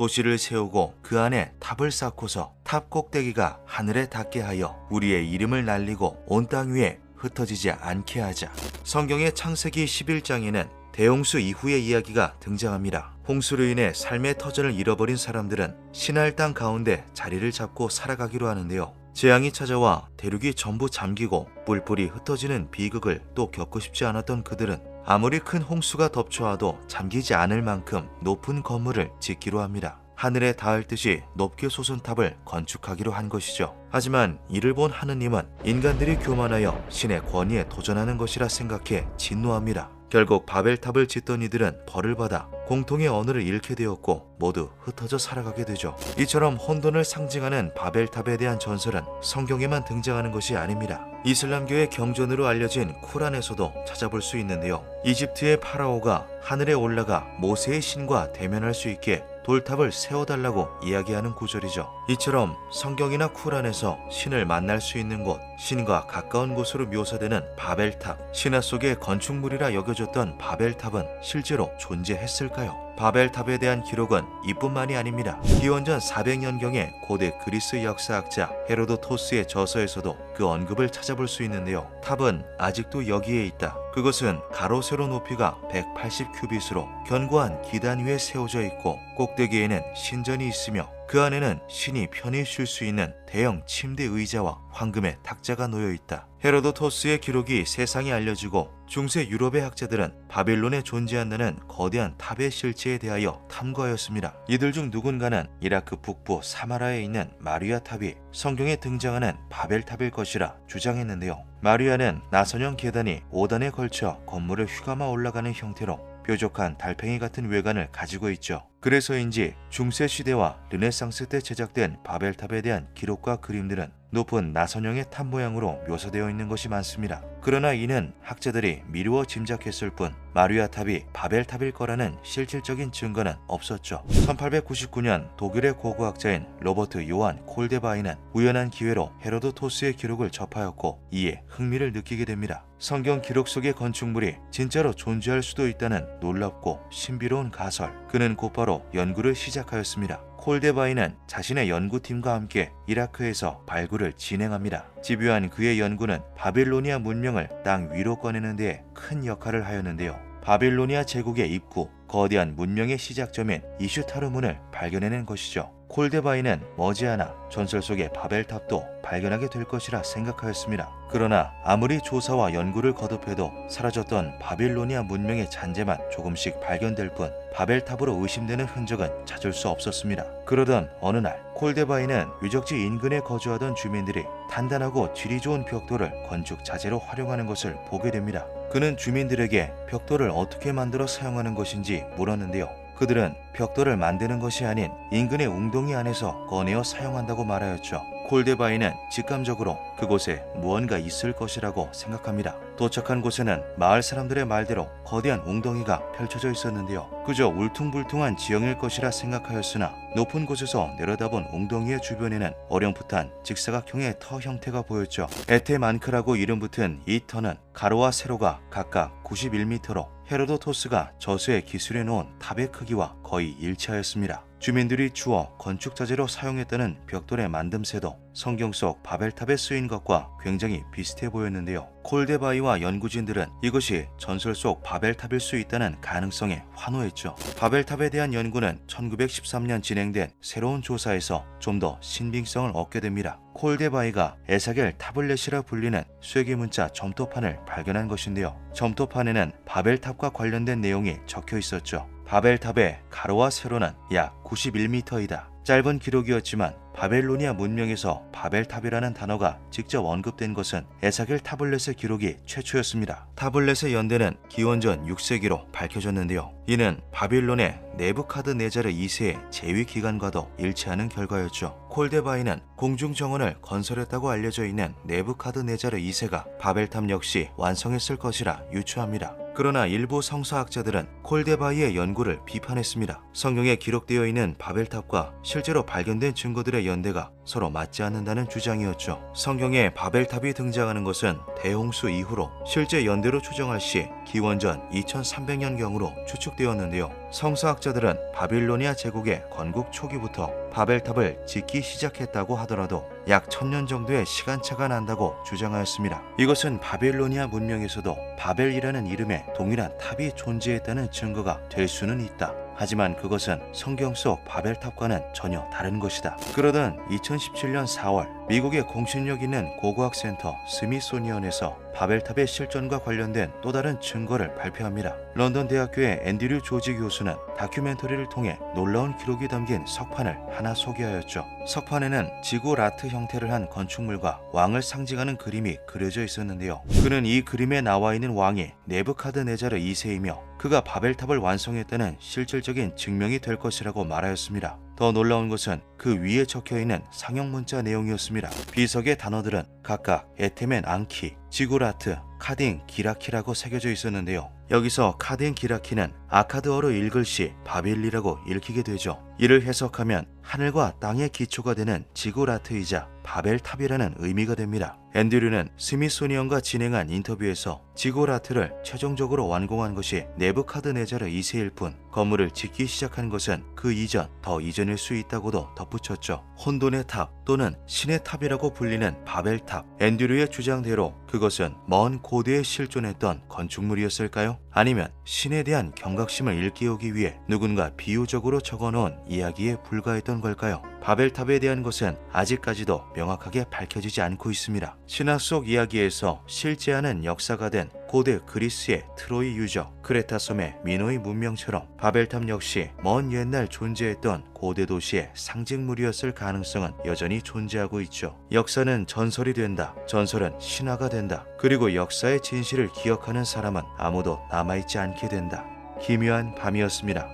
도시를 세우고 그 안에 탑을 쌓고서 탑 꼭대기가 하늘에 닿게 하여 우리의 이름을 날리고 온 땅 위에 흩어지지 않게 하자. 성경의 창세기 11장에는 대홍수 이후의 이야기가 등장합니다. 홍수로 인해 삶의 터전을 잃어버린 사람들은 신할 땅 가운데 자리를 잡고 살아가기로 하는데요. 재앙이 찾아와 대륙이 전부 잠기고 뿔뿔이 흩어지는 비극을 또 겪고 싶지 않았던 그들은 아무리 큰 홍수가 덮쳐와도 잠기지 않을 만큼 높은 건물을 짓기로 합니다. 하늘에 닿을 듯이 높게 솟은 탑을 건축하기로 한 것이죠. 하지만 이를 본 하느님은 인간들이 교만하여 신의 권위에 도전하는 것이라 생각해 진노합니다. 결국 바벨탑을 짓던 이들은 벌을 받아 공통의 언어를 잃게 되었고 모두 흩어져 살아가게 되죠. 이처럼 혼돈을 상징하는 바벨탑에 대한 전설은 성경에만 등장하는 것이 아닙니다. 이슬람교의 경전으로 알려진 쿠란에서도 찾아볼 수 있는데요. 이집트의 파라오가 하늘에 올라가 모세의 신과 대면할 수 있게 돌탑을 세워달라고 이야기하는 구절이죠. 이처럼 성경이나 쿠란에서 신을 만날 수 있는 곳, 신과 가까운 곳으로 묘사되는 바벨탑, 신화 속의 건축물이라 여겨졌던 바벨탑은 실제로 존재했을까요? 바벨탑에 대한 기록은 이뿐만이 아닙니다. 기원전 400년경의 고대 그리스 역사학자 헤로도토스의 저서에서도 그 언급을 찾아볼 수 있는데요. 탑은 아직도 여기에 있다. 그것은 가로 세로 높이가 180큐빗으로 견고한 기단 위에 세워져 있고 꼭대기에는 신전이 있으며 그 안에는 신이 편히 쉴 수 있는 대형 침대 의자와 황금의 탁자가 놓여 있다. 헤로도토스의 기록이 세상에 알려지고 중세 유럽의 학자들은 바빌론에 존재한다는 거대한 탑의 실체에 대하여 탐구하였습니다. 이들 중 누군가는 이라크 북부 사마라에 있는 마리아 탑이 성경에 등장하는 바벨탑일 것이라 주장했는데요. 마리아는 나선형 계단이 5단에 걸쳐 건물을 휘감아 올라가는 형태로 뾰족한 달팽이 같은 외관을 가지고 있죠. 그래서인지 중세 시대와 르네상스 때 제작된 바벨탑에 대한 기록과 그림들은 높은 나선형의 탑 모양으로 묘사되어 있는 것이 많습니다. 그러나 이는 학자들이 미루어 짐작했을 뿐 마리아 탑이 바벨탑일 거라는 실질적인 증거는 없었죠. 1899년 독일의 고고학자인 로버트 요한 콜데바이는 우연한 기회로 헤로도토스의 기록을 접하였고 이에 흥미를 느끼게 됩니다. 성경 기록 속의 건축물이 진짜로 존재할 수도 있다는 놀랍고 신비로운 가설. 그는 곧바로 연구를 시작하였습니다. 콜데바이는 자신의 연구팀과 함께 이라크에서 발굴을 진행합니다. 집요한 그의 연구는 바빌로니아 문명을 땅 위로 꺼내는 데에 큰 역할을 하였는데요. 바빌로니아 제국의 입구, 거대한 문명의 시작점인 이슈타르문을 발견해낸 것이죠. 콜데바이는 머지않아 전설 속의 바벨탑도 발견하게 될 것이라 생각하였습니다. 그러나 아무리 조사와 연구를 거듭해도 사라졌던 바빌로니아 문명의 잔재만 조금씩 발견될 뿐 바벨탑으로 의심되는 흔적은 찾을 수 없었습니다. 그러던 어느 날 콜데바이는 유적지 인근에 거주하던 주민들이 단단하고 질이 좋은 벽돌을 건축 자재로 활용하는 것을 보게 됩니다. 그는 주민들에게 벽돌을 어떻게 만들어 사용하는 것인지 물었는데요. 그들은 벽돌을 만드는 것이 아닌 인근의 웅덩이 안에서 꺼내어 사용한다고 말하였죠. 콜데바이는 직감적으로 그곳에 무언가 있을 것이라고 생각합니다. 도착한 곳에는 마을 사람들의 말대로 거대한 웅덩이가 펼쳐져 있었는데요. 그저 울퉁불퉁한 지형일 것이라 생각하였으나 높은 곳에서 내려다본 웅덩이의 주변에는 어렴풋한 직사각형의 터 형태가 보였죠. 에테만크라고 이름 붙은 이 터는 가로와 세로가 각각 91m로 헤로도토스가 저수에 기술해 놓은 탑의 크기와 거의 일치하였습니다. 주민들이 주워 건축자재로 사용했다는 벽돌의 만듦새도 성경 속 바벨탑에 쓰인 것과 굉장히 비슷해 보였는데요. 콜데바이와 연구진들은 이것이 전설 속 바벨탑일 수 있다는 가능성에 환호했죠. 바벨탑에 대한 연구는 1913년 진행된 새로운 조사에서 좀 더 신빙성을 얻게 됩니다. 콜데바이가 에사겔 타블렛이라 불리는 쇠기문자 점토판을 발견한 것인데요. 점토판에는 바벨탑과 관련된 내용이 적혀 있었죠. 바벨탑의 가로와 세로는 약 91m이다. 짧은 기록이었지만 바벨로니아 문명에서 바벨탑이라는 단어가 직접 언급된 것은 에사겔 타블렛의 기록이 최초였습니다. 타블렛의 연대는 기원전 6세기로 밝혀졌는데요. 이는 바빌론의 네부카드네자르 2세의 재위 기간과도 일치하는 결과였죠. 콜데바이는 공중정원을 건설했다고 알려져 있는 네부카드네자르 2세가 바벨탑 역시 완성했을 것이라 유추합니다. 그러나 일부 성서학자들은 콜데바이의 연구를 비판했습니다. 성경에 기록되어 있는 바벨탑과 실제로 발견된 증거들의 연대가 서로 맞지 않는다는 주장이었죠. 성경에 바벨탑이 등장하는 것은 대홍수 이후로 실제 연대로 추정할 시 기원전 2300년경으로 추측되었는데요. 성서학자들은 바빌로니아 제국의 건국 초기부터 바벨탑을 짓기 시작했다고 하더라도 약 1000년 정도의 시간차가 난다고 주장하였습니다. 이것은 바빌로니아 문명에서도 바벨이라는 이름의 동일한 탑이 존재했다는 증거가 될 수는 있다. 하지만 그것은 성경 속 바벨탑과는 전혀 다른 것이다. 그러던 2017년 4월 미국의 공신력 있는 고고학센터 스미소니언에서 바벨탑의 실존과 관련된 또 다른 증거를 발표합니다. 런던 대학교의 앤드류 조지 교수는 다큐멘터리를 통해 놀라운 기록이 담긴 석판을 하나 소개하였죠. 석판에는 지구라트 형태를 한 건축물과 왕을 상징하는 그림이 그려져 있었는데요. 그는 이 그림에 나와 있는 왕이 네부카드네자르 2세이며 그가 바벨탑을 완성했다는 실질적인 증명이 될 것이라고 말하였습니다. 더 놀라운 것은 그 위에 적혀있는 상형 문자 내용이었습니다. 비석의 단어들은 각각 에테멘 앙키, 지구라트, 카딘 기라키라고 새겨져 있었는데요. 여기서 카딘 기라키는 아카드어로 읽을 시 바빌리라고 읽히게 되죠. 이를 해석하면 하늘과 땅의 기초가 되는 지구라트이자 바벨탑이라는 의미가 됩니다. 앤드류는 스미소니언과 진행한 인터뷰에서 지구라트를 최종적으로 완공한 것이 네부카드네자르 2세일 뿐 건물을 짓기 시작한 것은 그 이전, 더 이전일 수 있다고도 덧붙였죠. 혼돈의 탑 또는 신의 탑이라고 불리는 바벨탑. 앤드류의 주장대로 그것은 먼 고대에 실존했던 건축물이었을까요? 아니면 신에 대한 경각심을 일깨우기 위해 누군가 비유적으로 적어놓은 이야기에 불과했던 걸까요? 바벨탑에 대한 것은 아직까지도 명확하게 밝혀지지 않고 있습니다. 신화 속 이야기에서 실제하는 역사가 된 고대 그리스의 트로이 유적, 크레타 섬의 미노이 문명처럼 바벨탑 역시 먼 옛날 존재했던 고대 도시의 상징물이었을 가능성은 여전히 존재하고 있죠. 역사는 전설이 된다. 전설은 신화가 된다. 그리고 역사의 진실을 기억하는 사람은 아무도 남아있지 않게 된다. 기묘한 밤이었습니다.